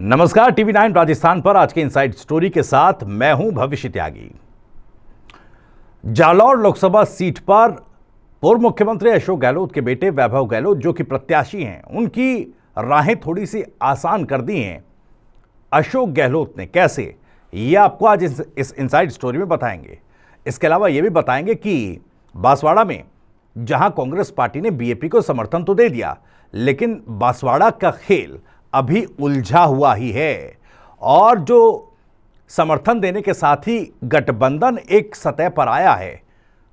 नमस्कार, टीवी 9 राजस्थान पर आज के इनसाइड स्टोरी के साथ मैं हूं भविष्य त्यागी। जालौर लोकसभा सीट पर पूर्व मुख्यमंत्री अशोक गहलोत के बेटे वैभव गहलोत जो कि प्रत्याशी हैं, उनकी राहें थोड़ी सी आसान कर दी हैं अशोक गहलोत ने। कैसे, ये आपको आज इस इनसाइड स्टोरी में बताएंगे। इसके अलावा ये भी बताएंगे कि बांसवाड़ा में जहां कांग्रेस पार्टी ने बीएपी को समर्थन तो दे दिया, लेकिन बांसवाड़ा का खेल अभी उलझा हुआ ही है और जो समर्थन देने के साथ ही गठबंधन एक सतह पर आया है,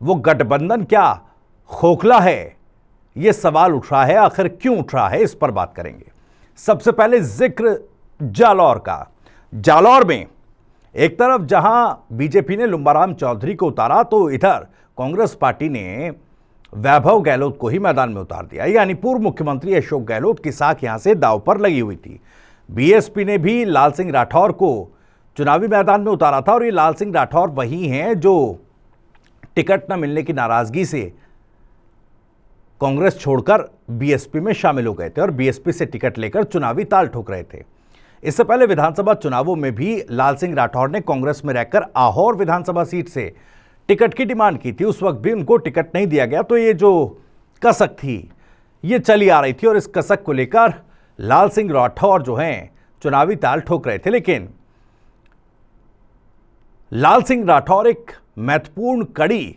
वो गठबंधन क्या खोखला है, ये सवाल उठ रहा है। आखिर क्यों उठ रहा है, इस पर बात करेंगे। सबसे पहले जिक्र जालौर का। जालौर में एक तरफ जहां बीजेपी ने लुम्बाराम चौधरी को उतारा, तो इधर कांग्रेस पार्टी ने वैभव गहलोत को ही मैदान में उतार दिया। यानी पूर्व मुख्यमंत्री अशोक गहलोत की साख यहां से दांव पर लगी हुई थी। बीएसपी ने भी लाल सिंह राठौर को चुनावी मैदान में उतारा था और ये लाल सिंह राठौर वही हैं जो टिकट न मिलने की नाराजगी से कांग्रेस छोड़कर बीएसपी में शामिल हो गए थे और बीएसपी से टिकट लेकर चुनावी ताल ठोक रहे थे। इससे पहले विधानसभा चुनावों में भी लाल सिंह राठौर ने कांग्रेस में रहकर आहोर विधानसभा सीट से टिकट की डिमांड की थी। उस वक्त भी उनको टिकट नहीं दिया गया, तो ये जो कसक थी ये चली आ रही थी और इस कसक को लेकर लाल सिंह राठौर जो हैं चुनावी ताल ठोक रहे थे। लेकिन लाल सिंह राठौर एक महत्वपूर्ण कड़ी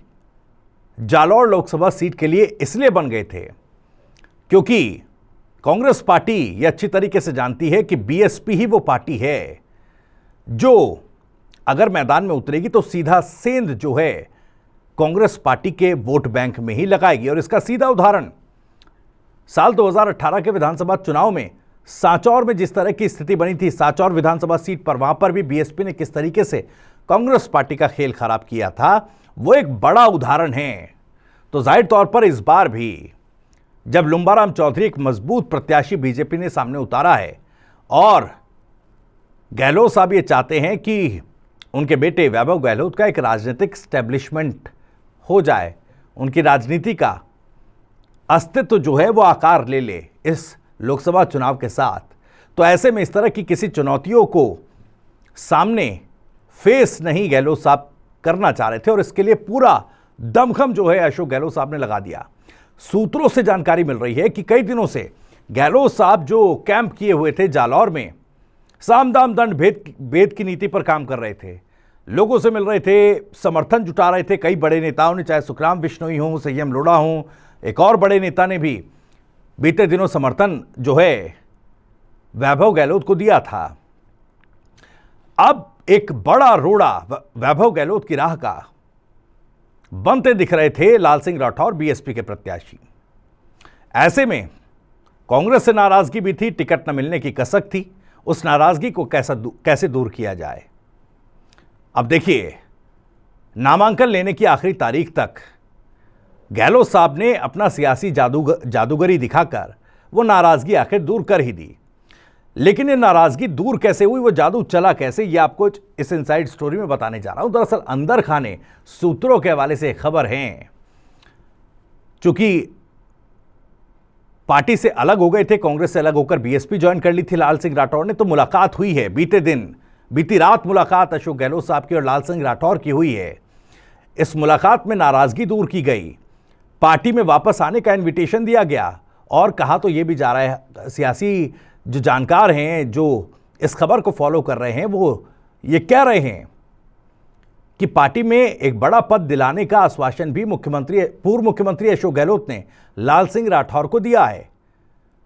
जालौर लोकसभा सीट के लिए इसलिए बन गए थे क्योंकि कांग्रेस पार्टी ये अच्छी तरीके से जानती है कि बीएसपी ही वो पार्टी है जो अगर मैदान में उतरेगी तो सीधा सेंध जो है कांग्रेस पार्टी के वोट बैंक में ही लगाएगी। और इसका सीधा उदाहरण साल 2018 के विधानसभा चुनाव में सांचौर में जिस तरह की स्थिति बनी थी, सांचौर विधानसभा सीट पर, वहां पर भी बीएसपी ने किस तरीके से कांग्रेस पार्टी का खेल खराब किया था, वो एक बड़ा उदाहरण है। तो जाहिर तौर पर इस बार भी जब लुम्बाराम चौधरी एक मजबूत प्रत्याशी बीजेपी ने सामने उतारा है और गहलोत साहब ये चाहते हैं कि उनके बेटे वैभव गहलोत का एक राजनीतिक स्टैब्लिशमेंट हो जाए, उनकी राजनीति का अस्तित्व जो है वो आकार ले ले इस लोकसभा चुनाव के साथ, तो ऐसे में इस तरह की किसी चुनौतियों को सामने फेस नहीं गहलोत साहब करना चाह रहे थे और इसके लिए पूरा दमखम जो है अशोक गहलोत साहब ने लगा दिया। सूत्रों से जानकारी मिल रही है कि कई दिनों से गहलोत साहब जो कैंप किए हुए थे जालौर में, साम दाम दंड भेद की नीति पर काम कर रहे थे, लोगों से मिल रहे थे, समर्थन जुटा रहे थे। कई बड़े नेताओं ने, चाहे सुखराम बिश्नोई हो, संयम लोढ़ा हो, एक और बड़े नेता ने भी बीते दिनों समर्थन जो है वैभव गहलोत को दिया था। अब एक बड़ा रोड़ा वैभव गहलोत की राह का बनते दिख रहे थे लाल सिंह राठौर, बीएसपी के प्रत्याशी। ऐसे में कांग्रेस से नाराजगी भी थी, टिकट न मिलने की कसक थी। उस नाराजगी को कैसे दूर किया जाए। अब देखिए, नामांकन लेने की आखिरी तारीख तक गहलोत साहब ने अपना सियासी जादूगरी दिखाकर वो नाराजगी आखिर दूर कर ही दी। लेकिन ये नाराजगी दूर कैसे हुई, वो जादू चला कैसे, ये आपको इस इनसाइड स्टोरी में बताने जा रहा हूं। दरअसल अंदर खाने सूत्रों के हवाले से खबर है, चूंकि पार्टी से अलग हो गए थे, कांग्रेस से अलग होकर बीएसपी ज्वाइन कर ली थी लाल सिंह राठौर ने, तो मुलाकात हुई है बीती रात मुलाकात अशोक गहलोत साहब की और लाल सिंह राठौर की हुई है। इस मुलाकात में नाराजगी दूर की गई, पार्टी में वापस आने का इनविटेशन दिया गया और कहा तो यह भी जा रहा है, सियासी जो जानकार हैं जो इस खबर को फॉलो कर रहे हैं, वो ये कह रहे हैं कि पार्टी में एक बड़ा पद दिलाने का आश्वासन भी पूर्व मुख्यमंत्री अशोक गहलोत ने लाल सिंह राठौर को दिया है।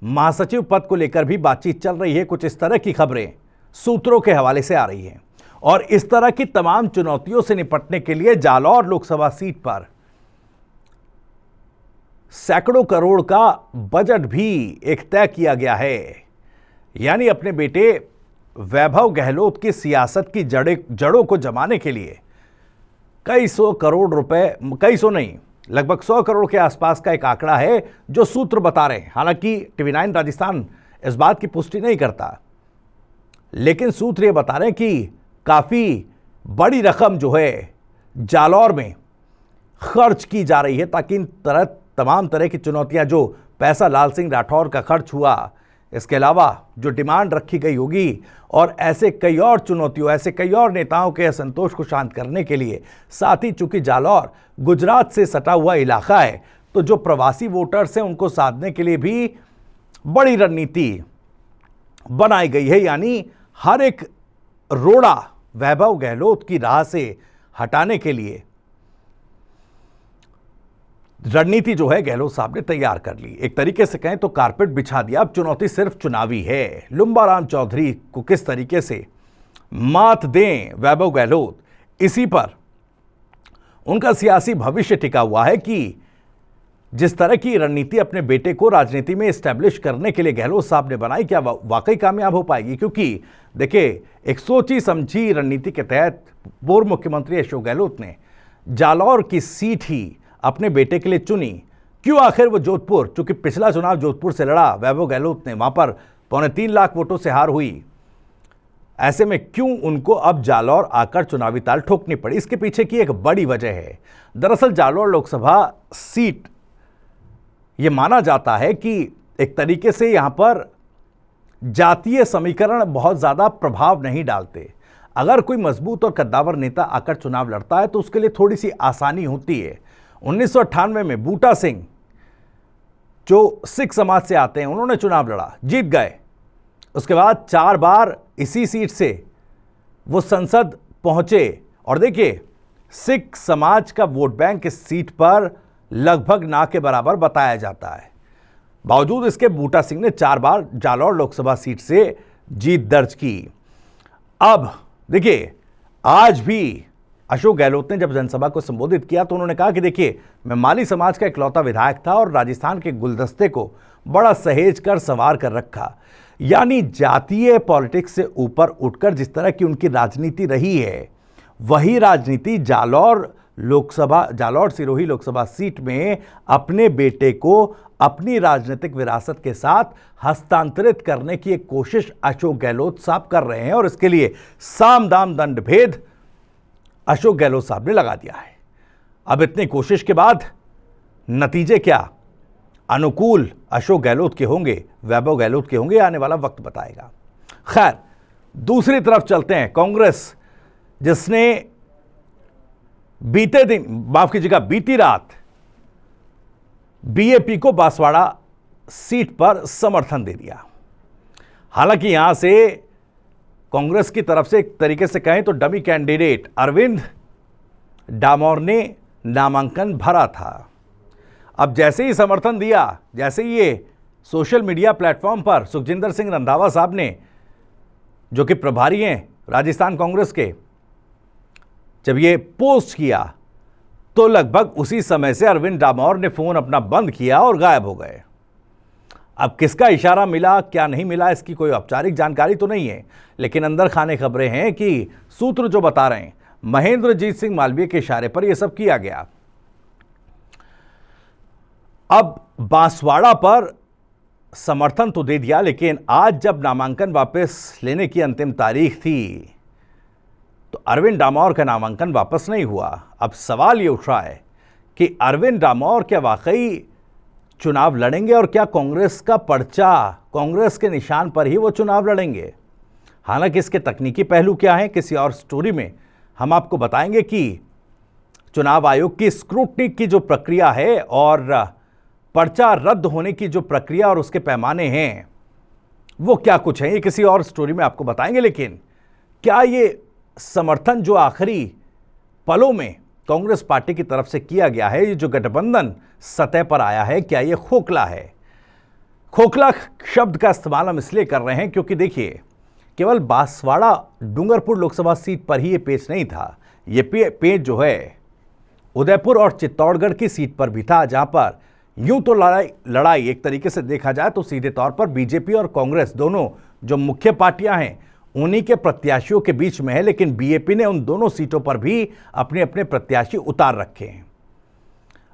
महासचिव पद को लेकर भी बातचीत चल रही है। कुछ इस तरह की खबरें सूत्रों के हवाले से आ रही हैं और इस तरह की तमाम चुनौतियों से निपटने के लिए जालौर लोकसभा सीट पर सैकड़ों करोड़ का बजट भी एक तय किया गया है। यानी अपने बेटे वैभव गहलोत की सियासत की जड़ों को जमाने के लिए कई सौ करोड़ रुपए, कई सौ नहीं, लगभग 100 करोड़ के आसपास का एक आंकड़ा है जो सूत्र बता रहे हैं। हालांकि टीवी 9 राजस्थान इस बात की पुष्टि नहीं करता, लेकिन सूत्र ये बता रहे हैं कि काफी बड़ी रकम जो है जालौर में खर्च की जा रही है ताकि तमाम तरह की चुनौतियां, जो पैसा लाल सिंह राठौर का खर्च हुआ इसके अलावा जो डिमांड रखी गई होगी और ऐसे कई और चुनौतियों, ऐसे कई और नेताओं के असंतोष को शांत करने के लिए, साथ ही चूंकि जालौर गुजरात से सटा हुआ इलाका है, तो जो प्रवासी वोटर्स हैं उनको साधने के लिए भी बड़ी रणनीति बनाई गई है। यानी हर एक रोड़ा वैभव गहलोत की राह से हटाने के लिए रणनीति जो है गहलोत साहब ने तैयार कर ली। एक तरीके से कहें तो कारपेट बिछा दिया। अब चुनौती सिर्फ चुनावी है। लुम्बाराम चौधरी को किस तरीके से मात दें वैभव गहलोत, इसी पर उनका सियासी भविष्य टिका हुआ है कि जिस तरह की रणनीति अपने बेटे को राजनीति में एस्टैब्लिश करने के लिए गहलोत साहब ने बनाई, क्या वाकई कामयाब हो पाएगी? क्योंकि देखिए, एक सोची समझी रणनीति के तहत पूर्व मुख्यमंत्री अशोक गहलोत ने जालौर की सीट ही अपने बेटे के लिए चुनी। क्यों? आखिर वो जोधपुर, चूंकि पिछला चुनाव जोधपुर से लड़ा वैभव गहलोत ने, वहां पर 3.25 लाख वोटों से हार हुई। ऐसे में क्यों उनको अब जालौर आकर चुनावी ताल ठोकनी पड़ी? इसके पीछे की एक बड़ी वजह है। दरअसल जालौर लोकसभा सीट, यह माना जाता है कि एक तरीके से यहां पर जातीय समीकरण बहुत ज्यादा प्रभाव नहीं डालते। अगर कोई मजबूत और कद्दावर नेता आकर चुनाव लड़ता है तो उसके लिए थोड़ी सी आसानी होती है। 1998 में बूटा सिंह, जो सिख समाज से आते हैं, उन्होंने चुनाव लड़ा, जीत गए। उसके बाद 4 बार इसी सीट से वो संसद पहुंचे। और देखिए, सिख समाज का वोट बैंक इस सीट पर लगभग ना के बराबर बताया जाता है। बावजूद इसके बूटा सिंह ने 4 बार जालौर लोकसभा सीट से जीत दर्ज की। अब देखिए, आज भी अशोक गहलोत ने जब जनसभा को संबोधित किया तो उन्होंने कहा कि देखिए, मैं माली समाज का इकलौता विधायक था और राजस्थान के गुलदस्ते को बड़ा सहेज कर संवार कर रखा। यानी जातीय पॉलिटिक्स से ऊपर उठकर जिस तरह की उनकी राजनीति रही है, वही राजनीति जालौर सिरोही लोकसभा सीट में अपने बेटे को अपनी राजनीतिक विरासत के साथ हस्तांतरित करने की एक कोशिश अशोक गहलोत साहब कर रहे हैं। और इसके लिए साम दाम दंड भेद अशोक गहलोत साहब ने लगा दिया है। अब इतनी कोशिश के बाद नतीजे क्या अनुकूल अशोक गहलोत के होंगे, वैभव गहलोत के होंगे, आने वाला वक्त बताएगा। खैर, दूसरी तरफ चलते हैं। कांग्रेस, जिसने बीती रात बीएपी को बांसवाड़ा सीट पर समर्थन दे दिया। हालांकि यहां से कांग्रेस की तरफ से एक तरीके से कहें तो डमी कैंडिडेट अरविंद डामोर ने नामांकन भरा था। अब जैसे ही समर्थन दिया, जैसे ही ये सोशल मीडिया प्लेटफॉर्म पर सुखजिंदर सिंह रंधावा साहब ने, जो कि प्रभारी हैं राजस्थान कांग्रेस के, जब ये पोस्ट किया तो लगभग उसी समय से अरविंद डामोर ने फोन अपना बंद किया और गायब हो गए। अब किसका इशारा मिला, क्या नहीं मिला, इसकी कोई औपचारिक जानकारी तो नहीं है, लेकिन अंदर खाने खबरें हैं कि सूत्र जो बता रहे हैं, महेंद्रजीत सिंह मालवीय के इशारे पर यह सब किया गया। अब बांसवाड़ा पर समर्थन तो दे दिया, लेकिन आज जब नामांकन वापस लेने की अंतिम तारीख थी तो अरविंद डामोर का नामांकन वापस नहीं हुआ। अब सवाल ये उठ रहा है कि अरविंद डामोर क्या वाकई चुनाव लड़ेंगे और क्या कांग्रेस का पर्चा, कांग्रेस के निशान पर ही वो चुनाव लड़ेंगे? हालांकि इसके तकनीकी पहलू क्या हैं, किसी और स्टोरी में हम आपको बताएंगे कि चुनाव आयोग की स्क्रूटनी की जो प्रक्रिया है और पर्चा रद्द होने की जो प्रक्रिया और उसके पैमाने हैं, वो क्या कुछ है, ये किसी और स्टोरी में आपको बताएंगे। लेकिन क्या ये समर्थन जो आखिरी पलों में कांग्रेस पार्टी की तरफ से किया गया है, ये जो गठबंधन सतह पर आया है, क्या ये खोखला है? खोखला शब्द का इस्तेमाल हम इसलिए कर रहे हैं क्योंकि देखिए, केवल बांसवाड़ा डूंगरपुर लोकसभा सीट पर ही ये पेच नहीं था। ये पेच जो है उदयपुर और चित्तौड़गढ़ की सीट पर भी था, जहां पर यूं तो लड़ाई एक तरीके से देखा जाए तो सीधे तौर पर बीजेपी और कांग्रेस दोनों जो मुख्य पार्टियां हैं उन्हीं के प्रत्याशियों के बीच में है, लेकिन बीएपी ने उन दोनों सीटों पर भी अपने अपने प्रत्याशी उतार रखे हैं।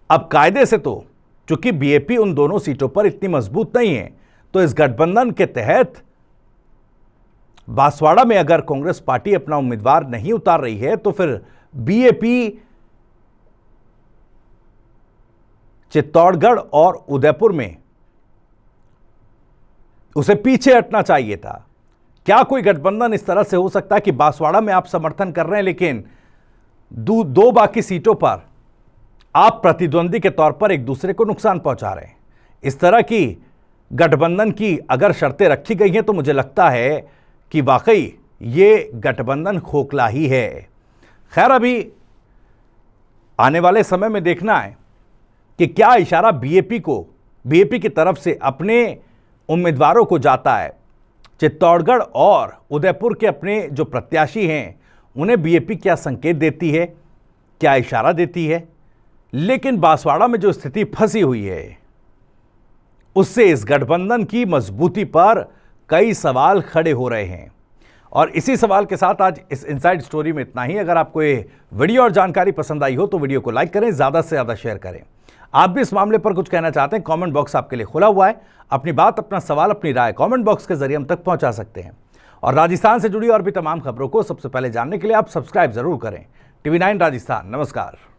अब कायदे से तो चूंकि बीएपी उन दोनों सीटों पर इतनी मजबूत नहीं है, तो इस गठबंधन के तहत बांसवाड़ा में अगर कांग्रेस पार्टी अपना उम्मीदवार नहीं उतार रही है तो फिर बीएपी चित्तौड़गढ़ और उदयपुर में उसे पीछे हटना चाहिए था। क्या कोई गठबंधन इस तरह से हो सकता है कि बांसवाड़ा में आप समर्थन कर रहे हैं लेकिन दो बाकी सीटों पर आप प्रतिद्वंदी के तौर पर एक दूसरे को नुकसान पहुंचा रहे हैं? इस तरह की गठबंधन की अगर शर्तें रखी गई हैं तो मुझे लगता है कि वाकई ये गठबंधन खोखला ही है। खैर, अभी आने वाले समय में देखना है कि क्या इशारा बीएपी की तरफ से अपने उम्मीदवारों को जाता है। चित्तौड़गढ़ और उदयपुर के अपने जो प्रत्याशी हैं उन्हें बीएपी क्या संकेत देती है, क्या इशारा देती है। लेकिन बांसवाड़ा में जो स्थिति फंसी हुई है उससे इस गठबंधन की मजबूती पर कई सवाल खड़े हो रहे हैं। और इसी सवाल के साथ आज इस इनसाइड स्टोरी में इतना ही। अगर आपको ये वीडियो और जानकारी पसंद आई हो तो वीडियो को लाइक करें, ज़्यादा से ज़्यादा शेयर करें। आप भी इस मामले पर कुछ कहना चाहते हैं, कमेंट बॉक्स आपके लिए खुला हुआ है। अपनी बात, अपना सवाल, अपनी राय कमेंट बॉक्स के जरिए हम तक पहुंचा सकते हैं। और राजस्थान से जुड़ी और भी तमाम खबरों को सबसे पहले जानने के लिए आप सब्सक्राइब जरूर करें। TV9 राजस्थान। नमस्कार।